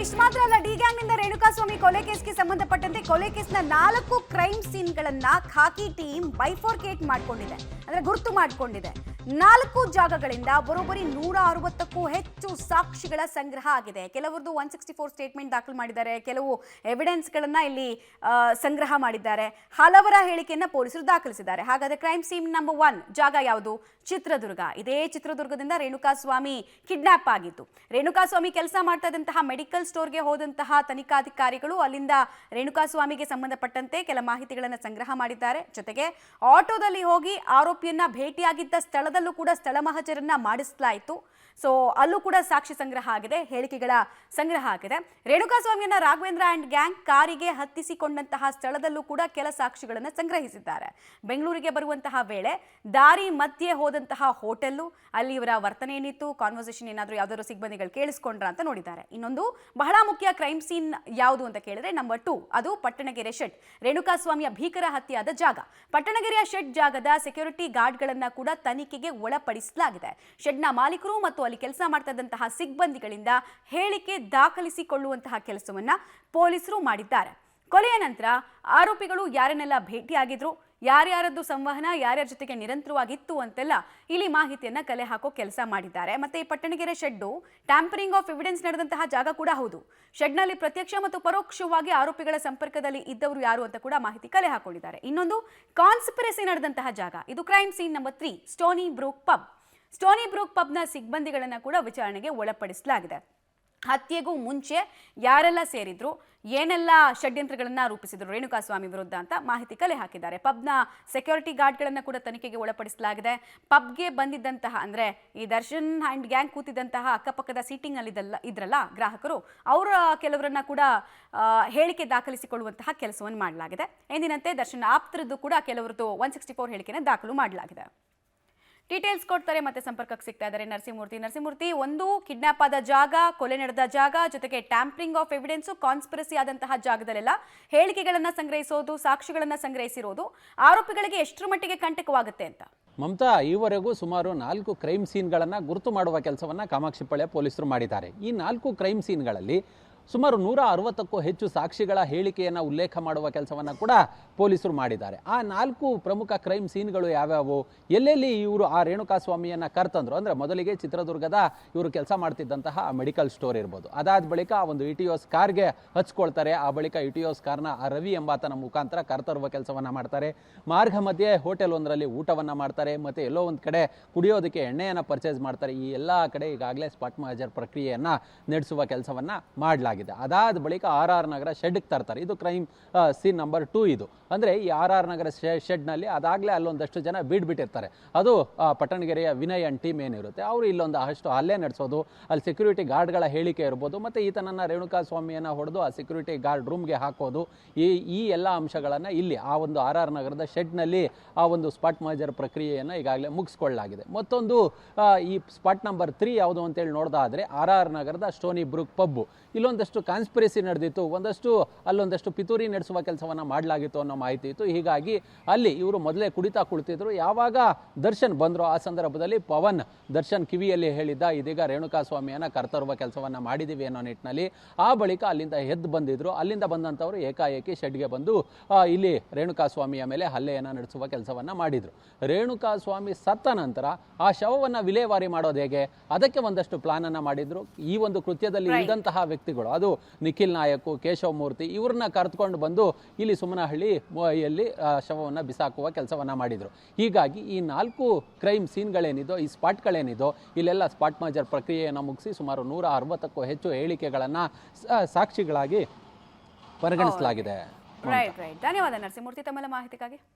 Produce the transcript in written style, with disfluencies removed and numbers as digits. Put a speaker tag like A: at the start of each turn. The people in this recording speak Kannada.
A: ಇಷ್ಟು ಮಾತ್ರ ಅಲ್ಲ, ಡಿ ಗ್ಯಾಂಗ್ನಿಂದ ರೇಣುಕಾಸ್ವಾಮಿ ಕೊಲೆ ಕೇಸ್ಗೆ ಸಂಬಂಧಪಟ್ಟಂತೆ ಕೊಲೆ ಕೇಸ್ನ 4 ಕ್ರೈಮ್ ಸೀನ್ಗಳನ್ನ ಖಾಕಿ ಟೀಮ್ ಬೈಫೋರ್ಕೇಟ್ ಮಾಡಿಕೊಂಡಿದೆ, ಅಂದ್ರೆ ಗುರುತು ಮಾಡಿಕೊಂಡಿದೆ. 4 ಜಾಗಗಳಿಂದ ಬರೋಬ್ಬರಿ 160ಕ್ಕೂ ಹೆಚ್ಚು ಸಾಕ್ಷಿಗಳ ಸಂಗ್ರಹ ಆಗಿದೆ. ಕೆಲವರದು 164 ಸ್ಟೇಟ್ಮೆಂಟ್ ದಾಖಲು ಮಾಡಿದ್ದಾರೆ, ಕೆಲವು ಎವಿಡೆನ್ಸ್ಗಳನ್ನ ಇಲ್ಲಿ ಸಂಗ್ರಹ ಮಾಡಿದ್ದಾರೆ, ಹಲವರ ಹೇಳಿಕೆಯನ್ನ ಪೊಲೀಸರು ದಾಖಲಿಸಿದ್ದಾರೆ. ಹಾಗಾದ್ರೆ ಕ್ರೈಮ್ ಸೀನ್ ನಂಬರ್ 1 ಜಾಗ ಯಾವುದು? ಚಿತ್ರದುರ್ಗ. ಇದೇ ಚಿತ್ರದುರ್ಗದಿಂದ ರೇಣುಕಾಸ್ವಾಮಿ ಕಿಡ್ನಾಪ್ ಆಗಿತ್ತು. ರೇಣುಕಾಸ್ವಾಮಿ ಕೆಲಸ ಮಾಡ್ತಾ ಇದ್ದಂತಹ ಮೆಡಿಕಲ್ ಸ್ಟೋರ್ಗೆ ಹೋದಂತಹ ತನಿಖಾಧಿಕಾರಿಗಳು ಅಲ್ಲಿಂದ ರೇಣುಕಾಸ್ವಾಮಿಗೆ ಸಂಬಂಧಪಟ್ಟಂತೆ ಕೆಲ ಮಾಹಿತಿಗಳನ್ನು ಸಂಗ್ರಹ ಮಾಡಿದ್ದಾರೆ. ಜೊತೆಗೆ ಆಟೋದಲ್ಲಿ ಹೋಗಿ ಆರೋಪಿಯನ್ನ ಭೇಟಿಯಾಗಿದ್ದ ಸ್ಥಳದಲ್ಲೂ ಕೂಡ ಸ್ಥಳ ಮಹಜರನ್ನ ಮಾಡಿಸಲಾಯಿತು. ಸೊ ಅಲ್ಲೂ ಕೂಡ ಸಾಕ್ಷಿ ಸಂಗ್ರಹ ಆಗಿದೆ, ಹೇಳಿಕೆಗಳ ಸಂಗ್ರಹ ಆಗಿದೆ. ರೇಣುಕಾಸ್ವಾಮಿಯನ್ನ ರಾಘವೇಂದ್ರ ಅಂಡ್ ಗ್ಯಾಂಗ್ ಕಾರಿಗೆ ಹತ್ತಿಸಿಕೊಂಡಂತಹ ಸ್ಥಳದಲ್ಲೂ ಕೂಡ ಕೆಲ ಸಾಕ್ಷಿಗಳನ್ನು ಸಂಗ್ರಹಿಸಿದ್ದಾರೆ. ಬೆಂಗಳೂರಿಗೆ ಬರುವಂತಹ ವೇಳೆ ದಾರಿ ಮಧ್ಯೆ ಹೋದಂತಹ ಹೋಟೆಲ್ಲು, ಅಲ್ಲಿ ಇವರ ವರ್ತನೆ ಏನಿತ್ತು, ಕಾನ್ವರ್ಸೇಷನ್ ಏನಾದರೂ ಯಾವ್ದಾದ್ರು ಸಿಬ್ಬಂದಿಗಳು ಕೇಳಿಸ್ಕೊಂಡ್ರ ಅಂತ ನೋಡಿದ್ದಾರೆ. ಇನ್ನೊಂದು ಬಹಳ ಮುಖ್ಯ ಕ್ರೈಮ್ ಸೀನ್ ಯಾವುದು ಅಂತ ಕೇಳಿದ್ರೆ ನಂಬರ್ 2, ಅದು ಪಟ್ಟಣಗೆರೆ ಶೆಡ್. ರೇಣುಕಾಸ್ವಾಮಿಯ ಭೀಕರ ಹತ್ಯೆಯಾದ ಜಾಗ. ಪಟ್ಟಣಗೆರೆಯ ಶೆಡ್ ಜಾಗದ ಸೆಕ್ಯೂರಿಟಿ ಗಾರ್ಡ್ಗಳನ್ನ ಕೂಡ ತನಿಖೆಗೆ ಒಳಪಡಿಸಲಾಗಿದೆ. ಶೆಡ್ನ ಮಾಲೀಕರು ಮತ್ತು ಅಲ್ಲಿ ಕೆಲಸ ಮಾಡ್ತಾ ಇದ್ದಂತಹ ಸಿಬ್ಬಂದಿಗಳಿಂದ ಹೇಳಿಕೆ ದಾಖಲಿಸಿಕೊಳ್ಳುವಂತಹ ಕೆಲಸವನ್ನ ಪೊಲೀಸರು ಮಾಡಿದ್ದಾರೆ. ಕೊಲೆಯ ನಂತರ ಆರೋಪಿಗಳು ಯಾರನ್ನೆಲ್ಲ ಭೇಟಿಯಾಗಿದ್ರು, ಯಾರ್ಯಾರದ್ದು ಸಂವಹನ ಯಾರ್ಯಾರ ಜೊತೆಗೆ ನಿರಂತರವಾಗಿತ್ತು ಅಂತೆಲ್ಲ ಇಲ್ಲಿ ಮಾಹಿತಿಯನ್ನ ಕಲೆ ಹಾಕೋ ಕೆಲಸ ಮಾಡಿದ್ದಾರೆ. ಮತ್ತೆ ಈ Pattanagere shed tampering of evidence ನಡೆದಂತಹ ಜಾಗ ಕೂಡ ಹೌದು. ಶೆಡ್ನಲ್ಲಿ ಪ್ರತ್ಯಕ್ಷ ಮತ್ತು ಪರೋಕ್ಷವಾಗಿ ಆರೋಪಿಗಳ ಸಂಪರ್ಕದಲ್ಲಿ ಇದ್ದವರು ಯಾರು ಅಂತ ಕೂಡ ಮಾಹಿತಿ ಕಲೆ ಹಾಕೊಂಡಿದ್ದಾರೆ. ಇನ್ನೊಂದು ಕಾನ್ಸ್ಪಿರಸಿ ನಡೆದಂತಹ ಜಾಗ, ಇದು crime scene number 3, Stony Brook pub. Stony Brook ಪಬ್ನ ಸಿಬ್ಬಂದಿಗಳನ್ನ ಕೂಡ ವಿಚಾರಣೆಗೆ ಒಳಪಡಿಸಲಾಗಿದೆ. ಹತ್ಯೆಗೂ ಮುಂಚೆ ಯಾರೆಲ್ಲ ಸೇರಿದ್ರು, ಏನೆಲ್ಲ ಷಡ್ಯಂತ್ರಗಳನ್ನ ರೂಪಿಸಿದ್ರು ರೇಣುಕಾಸ್ವಾಮಿ ವಿರುದ್ಧ ಅಂತ ಮಾಹಿತಿ ಕಲೆ ಹಾಕಿದ್ದಾರೆ. ಪಬ್ನ ಸೆಕ್ಯೂರಿಟಿ ಗಾರ್ಡ್ಗಳನ್ನ ಕೂಡ ತನಿಖೆಗೆ ಒಳಪಡಿಸಲಾಗಿದೆ. ಪಬ್ಗೆ ಬಂದಿದ್ದಂತಹ, ಅಂದ್ರೆ ಈ ದರ್ಶನ್ ಅಂಡ್ ಗ್ಯಾಂಗ್ ಕೂತಿದ್ದಂತಹ ಅಕ್ಕಪಕ್ಕದ ಸೀಟಿಂಗ್ ಅಲ್ಲಿ ಇದ್ರಲ್ಲ ಗ್ರಾಹಕರು, ಅವರ ಕೆಲವರನ್ನ ಕೂಡ ಹೇಳಿಕೆ ದಾಖಲಿಸಿಕೊಳ್ಳುವಂತಹ ಕೆಲಸವನ್ನು ಮಾಡಲಾಗಿದೆ. ಎಂದಿನಂತೆ ದರ್ಶನ್ ಆಪ್ತರದ್ದು ಕೂಡ ಕೆಲವರದ್ದು 164 ಹೇಳಿಕೆನ ದಾಖಲು ಮಾಡಲಾಗಿದೆ. ಡೀಟೇಲ್ಸ್ ಕೊಡ್ತಾರೆ, ಮತ್ತೆ ಸಂಪರ್ಕಕ್ಕೆ ಸಿಗ್ತಾ ಇದ್ದಾರೆ ನರಸಿಂಹಮೂರ್ತಿ. ಒಂದು ಕಿಡ್ನಾಪ್ ಆದ ಜಾಗ, ಕೊಲೆ ನಡೆದ ಜಾಗ, ಜೊತೆಗೆ ಟ್ಯಾಂಪರಿಂಗ್ ಆಫ್ ಎವಿಡೆನ್ಸ್, ಕಾನ್ಸ್ಪಿರಸಿ ಆದಂತಹ ಜಾಗದಲ್ಲೆಲ್ಲ ಹೇಳಿಕೆಗಳನ್ನ ಸಂಗ್ರಹಿಸೋದು, ಸಾಕ್ಷಿಗಳನ್ನ ಸಂಗ್ರಹಿಸಿರೋದು ಆರೋಪಿಗಳಿಗೆ ಎಷ್ಟರ ಮಟ್ಟಿಗೆ ಕಂಟಕವಾಗುತ್ತೆ ಅಂತ
B: ಮಮತಾ, ಈವರೆಗೂ ಸುಮಾರು 4 ಕ್ರೈಮ್ ಸೀನ್ಗಳನ್ನು ಗುರುತು ಮಾಡುವ ಕೆಲಸವನ್ನು ಕಾಮಾಕ್ಷಿಪಾಳ್ಯ ಪೊಲೀಸರು ಮಾಡಿದ್ದಾರೆ. ಈ 4 ಕ್ರೈಮ್ ಸೀನ್ಗಳಲ್ಲಿ ಸುಮಾರು 160ಕ್ಕೂ ಹೆಚ್ಚು ಸಾಕ್ಷಿಗಳ ಹೇಳಿಕೆಯನ್ನು ಉಲ್ಲೇಖ ಮಾಡುವ ಕೆಲಸವನ್ನು ಕೂಡ ಪೊಲೀಸರು ಮಾಡಿದ್ದಾರೆ. ಆ 4 ಪ್ರಮುಖ ಕ್ರೈಮ್ ಸೀನ್ಗಳು ಯಾವ್ಯಾವು, ಎಲ್ಲೆಲ್ಲಿ ಇವರು ಆ ರೇಣುಕಾಸ್ವಾಮಿಯನ್ನು ಕರ್ತಂದ್ರು, ಅಂದರೆ ಮೊದಲಿಗೆ ಚಿತ್ರದುರ್ಗದ ಇವರು ಕೆಲಸ ಮಾಡ್ತಿದ್ದಂತಹ ಮೆಡಿಕಲ್ ಸ್ಟೋರ್ ಇರ್ಬೋದು. ಅದಾದ ಬಳಿಕ ಒಂದು ಇಟಿಯೋಸ್ ಕಾರ್ಗೆ ಹಚ್ಕೊಳ್ತಾರೆ. ಆ ಬಳಿಕ ಇಟಿಯೋಸ್ ಕಾರ್ನ ರವಿ ಎಂಬಾತನ ಮುಖಾಂತರ ಕರ್ತರುವ ಕೆಲಸವನ್ನು ಮಾಡ್ತಾರೆ. ಮಾರ್ಗ ಮಧ್ಯೆ ಹೋಟೆಲ್ ಒಂದರಲ್ಲಿ ಊಟವನ್ನು ಮಾಡ್ತಾರೆ, ಮತ್ತು ಎಲ್ಲೋ ಒಂದು ಕಡೆ ಕುಡಿಯೋದಕ್ಕೆ ಎಣ್ಣೆಯನ್ನು ಪರ್ಚೇಸ್ ಮಾಡ್ತಾರೆ. ಈ ಎಲ್ಲ ಕಡೆ ಈಗಾಗಲೇ ಸ್ಪಾಟ್ ಮಹಜರ್ ಪ್ರಕ್ರಿಯೆಯನ್ನು ನಡೆಸುವ ಕೆಲಸವನ್ನು ಮಾಡಲಾಗಿದೆ. ಅದಾದ ಬಳಿಕ RR ನಗರ ಶೆಡ್ಗೆ ತರ್ತಾರೆ. ಇದು ಕ್ರೈಮ್ ಸೀನ್ ನಂಬರ್ 2. ಇದು ಅಂದರೆ ಈ RR ನಗರ ಶೆಡ್ನಲ್ಲಿ ಅದಾಗಲೇ ಅಲ್ಲೊಂದಷ್ಟು ಜನ ಬಿಟ್ಟಿರ್ತಾರೆ. ಅದು ಪಟ್ಟಣಗೆರೆಯ ವಿನಯ್ ಅಂಡ್ ಟೀಮ್ ಏನಿರುತ್ತೆ, ಅವರು ಇಲ್ಲೊಂದು ಅಷ್ಟು ಹಲ್ಲೆ ನಡೆಸೋದು, ಅಲ್ಲಿ ಸೆಕ್ಯೂರಿಟಿ ಗಾರ್ಡ್ಗಳ ಹೇಳಿಕೆ ಇರ್ಬೋದು, ಮತ್ತು ಈತನನ್ನು ರೇಣುಕಾಸ್ವಾಮಿಯನ್ನು ಹೊಡೆದು ಆ ಸೆಕ್ಯೂರಿಟಿ ಗಾರ್ಡ್ ರೂಮ್ಗೆ ಹಾಕೋದು, ಈ ಎಲ್ಲ ಅಂಶಗಳನ್ನು ಇಲ್ಲಿ ಆ ಒಂದು RR ನಗರದ ಶೆಡ್ನಲ್ಲಿ ಆ ಒಂದು ಸ್ಪಾಟ್ ಮಹಜರ್ ಪ್ರಕ್ರಿಯೆಯನ್ನು ಈಗಾಗಲೇ ಮುಗಿಸ್ಕೊಳ್ಳಲಾಗಿದೆ. ಮತ್ತೊಂದು ಈ ಸ್ಪಾಟ್ ನಂಬರ್ 3 ಯಾವುದು ಅಂತೇಳಿ ನೋಡೋದಾದರೆ RR ನಗರದ ಸ್ಟೋನಿ ಬ್ರೂಕ್ ಪಬ್ಬು. ಇಲ್ಲೊಂದಷ್ಟು ಕಾನ್ಸ್ಪಿರಸಿ ನಡೆದಿತ್ತು, ಅಲ್ಲೊಂದಷ್ಟು ಪಿತೂರಿ ನಡೆಸುವ ಕೆಲಸವನ್ನು ಮಾಡಲಾಗಿತ್ತು ಅನ್ನೋ ಮಾಹಿತಿ ಇತ್ತು. ಹೀಗಾಗಿ ಅಲ್ಲಿ ಇವರು ಮೊದಲೇ ಕುಡಿತಾ ಕುಳಿತಿದ್ರು. ಯಾವಾಗ ದರ್ಶನ್ ಬಂದರು ಆ ಸಂದರ್ಭದಲ್ಲಿ ಪವನ್ ದರ್ಶನ್ ಕಿವಿಯಲ್ಲಿ ಹೇಳಿದ್ದ, ಇದೀಗ ರೇಣುಕಾಸ್ವಾಮಿಯನ್ನು ಕರ್ತರುವ ಕೆಲಸವನ್ನು ಮಾಡಿದ್ದೀವಿ ಅನ್ನೋ ನಿಟ್ಟಿನಲ್ಲಿ. ಆ ಬಳಿಕ ಅಲ್ಲಿಂದ ಎದ್ದು ಬಂದಿದ್ರು. ಅಲ್ಲಿಂದ ಬಂದಂಥವರು ಏಕಾಏಕಿ ಶೆಡ್ಗೆ ಬಂದು ಇಲ್ಲಿ ರೇಣುಕಾಸ್ವಾಮಿಯ ಮೇಲೆ ಹಲ್ಲೆಯನ್ನು ನಡೆಸುವ ಕೆಲಸವನ್ನು ಮಾಡಿದರು. ರೇಣುಕಾಸ್ವಾಮಿ ಸತ್ತ ನಂತರ ಆ ಶವವನ್ನು ವಿಲೇವಾರಿ ಮಾಡೋದು ಹೇಗೆ, ಅದಕ್ಕೆ ಒಂದಷ್ಟು ಪ್ಲಾನನ್ನು ಮಾಡಿದ್ರು. ಈ ಒಂದು ಕೃತ್ಯದಲ್ಲಿ ಇದ್ದಂತಹ ವ್ಯಕ್ತಿಗಳು, ಅದು ನಿಖಿಲ್ ನಾಯಕ್, ಕೇಶವ ಮೂರ್ತಿ, ಇವ್ರನ್ನ ಕರೆದುಕೊಂಡು ಬಂದು ಇಲ್ಲಿ ಸುಮನಹಳ್ಳಿಯಲ್ಲಿ ಶವವನ್ನು ಬಿಸಾಕುವ ಕೆಲಸವನ್ನು ಮಾಡಿದರು. ಹೀಗಾಗಿ ಈ 4 ಕ್ರೈಮ್ ಸೀನ್ಗಳೇನಿದೋ, ಈ ಸ್ಪಾಟ್ಗಳೇನಿದೋ, ಇಲ್ಲೆಲ್ಲ ಸ್ಪಾಟ್ ಮಹಜರ್ ಪ್ರಕ್ರಿಯೆಯನ್ನು ಮುಗಿಸಿ ಸುಮಾರು 160ಕ್ಕೂ ಹೆಚ್ಚು ಹೇಳಿಕೆಗಳನ್ನು ಸಾಕ್ಷಿಗಳಾಗಿ ಪರಿಗಣಿಸಲಾಗಿದೆ.
A: ರೈಟ್. ಧನ್ಯವಾದ ನರಸಿಂಹಮೂರ್ತಿ ತಮ್ಮೆಲ್ಲ ಮಾಹಿತಿಗಾಗಿ.